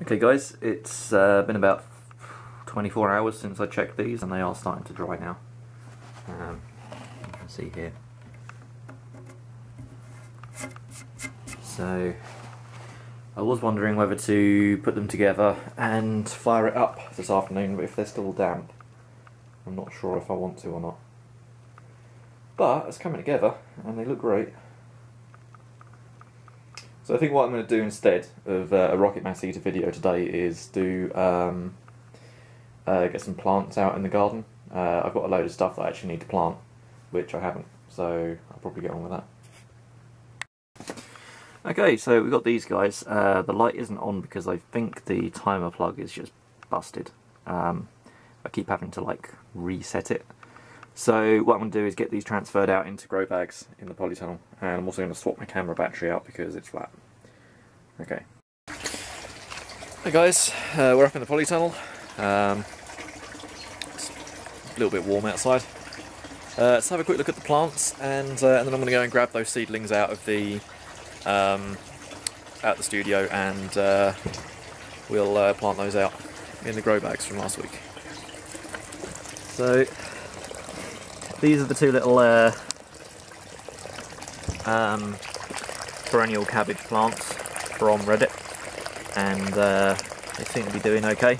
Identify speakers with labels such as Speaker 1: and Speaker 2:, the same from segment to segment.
Speaker 1: Okay guys, it's been about 24 hours since I checked these and they are starting to dry now. You can see here. So I was wondering whether to put them together and fire it up this afternoon, but if they're still damp, I'm not sure if I want to or not. But it's coming together and they look great. So I think what I'm going to do instead of a Rocket Mass Eater video today is do get some plants out in the garden. I've got a load of stuff that I actually need to plant, which I haven't, so I'll probably get on with that. Okay, so we've got these guys. The light isn't on because I think the timer plug is just busted. I keep having to like reset it. So what I'm going to do is get these transferred out into grow bags in the polytunnel, and I'm also going to swap my camera battery out because it's flat. Okay. Hey guys, we're up in the polytunnel. It's a little bit warm outside. Let's have a quick look at the plants, and then I'm going to go and grab those seedlings out of the studio, and we'll plant those out in the grow bags from last week. So these are the two little perennial cabbage plants from Reddit, and they seem to be doing okay.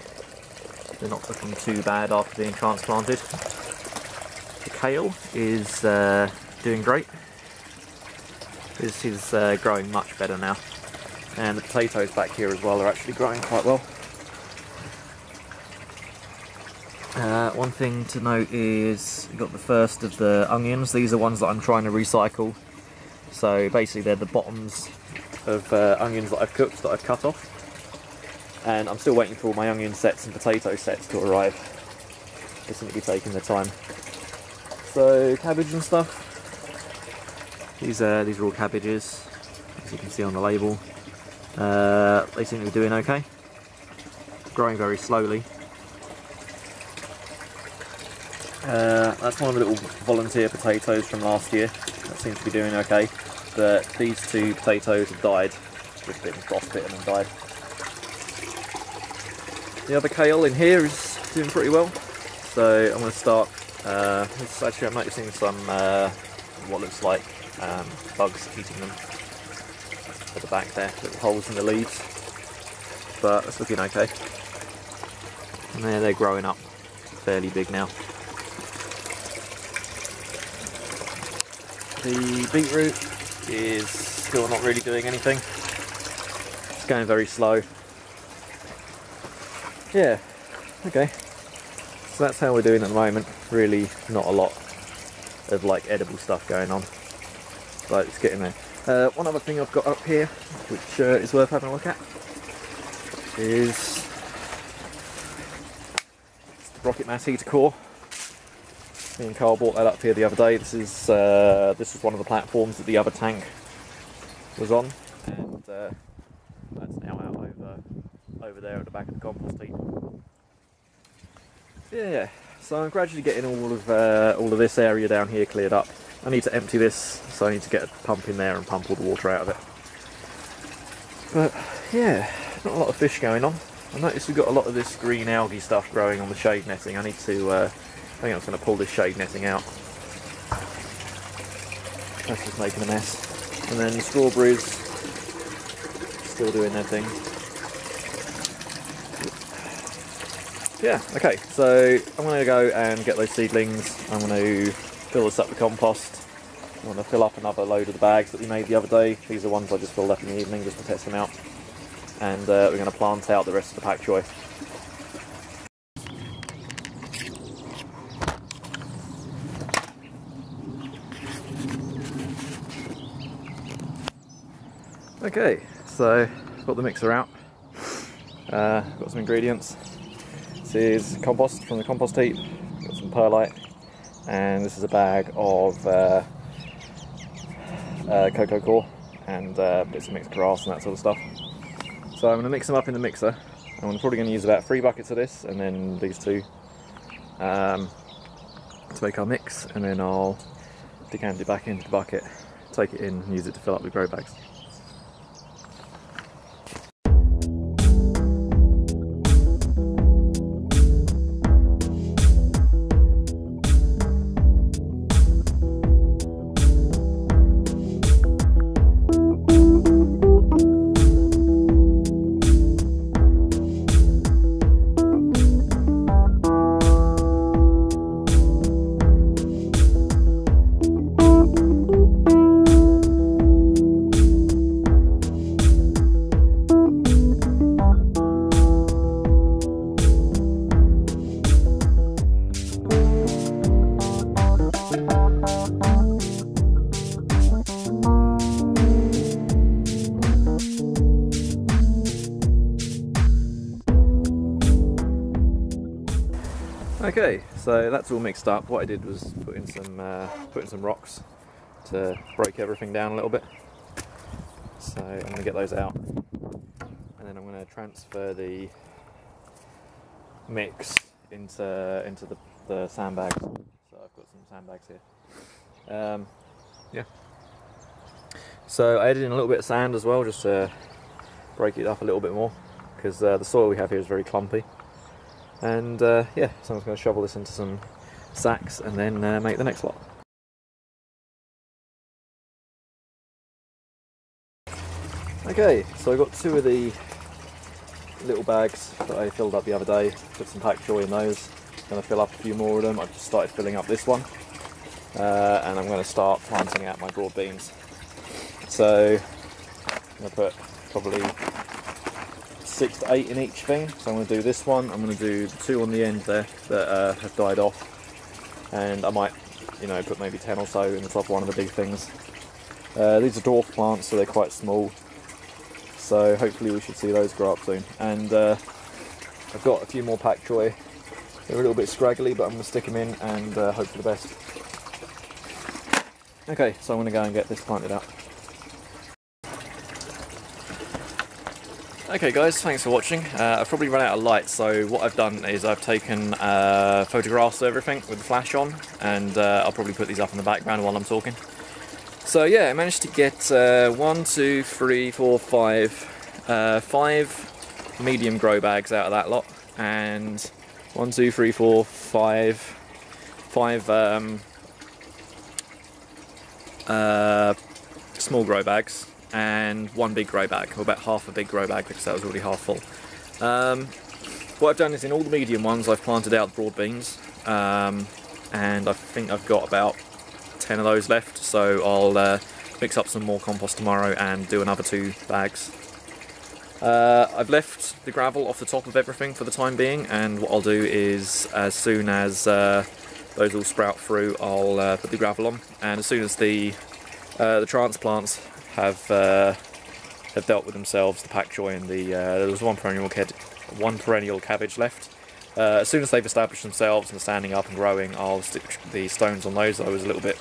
Speaker 1: They're not looking too bad after being transplanted. The kale is doing great. This is growing much better now, and the potatoes back here as well are actually growing quite well. One thing to note is we've got the first of the onions. These are ones that I'm trying to recycle. So basically they're the bottoms of onions that I've cooked, that I've cut off. And I'm still waiting for all my onion sets and potato sets to arrive. They seem to be taking their time. So cabbage and stuff. These are all cabbages, as you can see on the label. They seem to be doing okay. Growing very slowly. That's one of the little volunteer potatoes from last year. That seems to be doing okay. But these two potatoes have died. Just been frostbitten and died. The other kale in here is doing pretty well. So I'm going to start. Actually, I'm noticing some what looks like bugs eating them at the back there. Little holes in the leaves. But it's looking okay. And they're growing up fairly big now. The beetroot is still not really doing anything. It's going very slow. Yeah, okay. So that's how we're doing at the moment. Really not a lot of like edible stuff going on. But it's getting there. One other thing I've got up here, which is worth having a look at, is the Rocket Mass Eater core. Me and Carl bought that up here the other day. This is one of the platforms that the other tank was on, and that's now out over there at the back of the compost heap. Yeah, so I'm gradually getting all of this area down here cleared up. I need to empty this, so I need to get a pump in there and pump all the water out of it. But yeah, not a lot of fish going on. I noticed we've got a lot of this green algae stuff growing on the shade netting. I need to I think I'm just going to pull this shade netting out. That's just making a mess. And then the strawberries, still doing their thing. Yeah, okay, so I'm going to go and get those seedlings. I'm going to fill this up with compost. I'm going to fill up another load of the bags that we made the other day. These are ones I just filled up in the evening just to test them out. And we're going to plant out the rest of the pak choi. Okay, so I've got the mixer out, got some ingredients. This is compost from the compost heap, got some perlite, and this is a bag of cocoa core and bits of mixed grass and that sort of stuff. So I'm going to mix them up in the mixer. I'm probably going to use about 3 buckets of this and then these two to make our mix, and then I'll decant it back into the bucket, take it in and use it to fill up the grow bags. Okay, so that's all mixed up. What I did was put in some rocks to break everything down a little bit. So I'm going to get those out, and then I'm going to transfer the mix into the sandbags. So I've got some sandbags here. Yeah. So I added in a little bit of sand as well, just to break it up a little bit more, because the soil we have here is very clumpy. And yeah, so I'm just going to shovel this into some sacks and then make the next lot. Okay, so I got 2 of the little bags that I filled up the other day. Put some pak choi in those. Going to fill up a few more of them. I've just started filling up this one, and I'm going to start planting out my broad beans. So I'm going to put probably 6 to 8 in each thing. So I'm going to do this one. I'm going to do the 2 on the end there that have died off, and I might, you know, put maybe 10 or so in the top of one of the big things. These are dwarf plants, so they're quite small. So hopefully we should see those grow up soon. And I've got a few more pak choi. They're a little bit scraggly, but I'm going to stick them in and hope for the best. Okay, so I'm going to go and get this planted out. Okay guys, thanks for watching. I've probably run out of light, so what I've done is I've taken photographs of everything with the flash on, and I'll probably put these up in the background while I'm talking. So yeah, I managed to get 1, 2, 3, 4, 5 medium grow bags out of that lot, and 1, 2, 3, 4, 5 small grow bags, and 1 big grow bag, or about half a big grow bag because that was already half full. What I've done is in all the medium ones I've planted out broad beans, and I think I've got about 10 of those left, so I'll mix up some more compost tomorrow and do another 2 bags. I've left the gravel off the top of everything for the time being, and what I'll do is as soon as those all sprout through, I'll put the gravel on, and as soon as the transplants have dealt with themselves, the pak choi and there was one perennial cabbage left. As soon as they've established themselves and are standing up and growing, I'll stick the stones on those. I was a little bit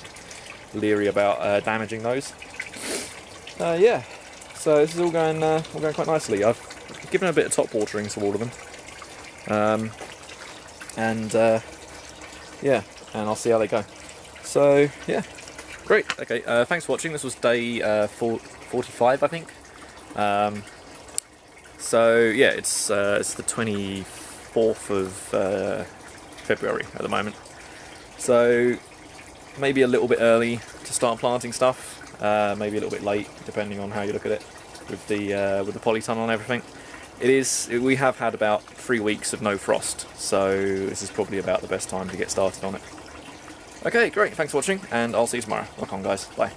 Speaker 1: leery about damaging those. Yeah, so this is all going quite nicely. I've given a bit of top watering to all of them, yeah, and I'll see how they go. So yeah, great. Okay, thanks for watching. This was day 45, I think. So yeah, it's the 24th of February at the moment, so maybe a little bit early to start planting stuff, maybe a little bit late depending on how you look at it with the polytunnel and everything. We have had about 3 weeks of no frost, so this is probably about the best time to get started on it. Okay, great, thanks for watching, and I'll see you tomorrow. Rock on guys, bye.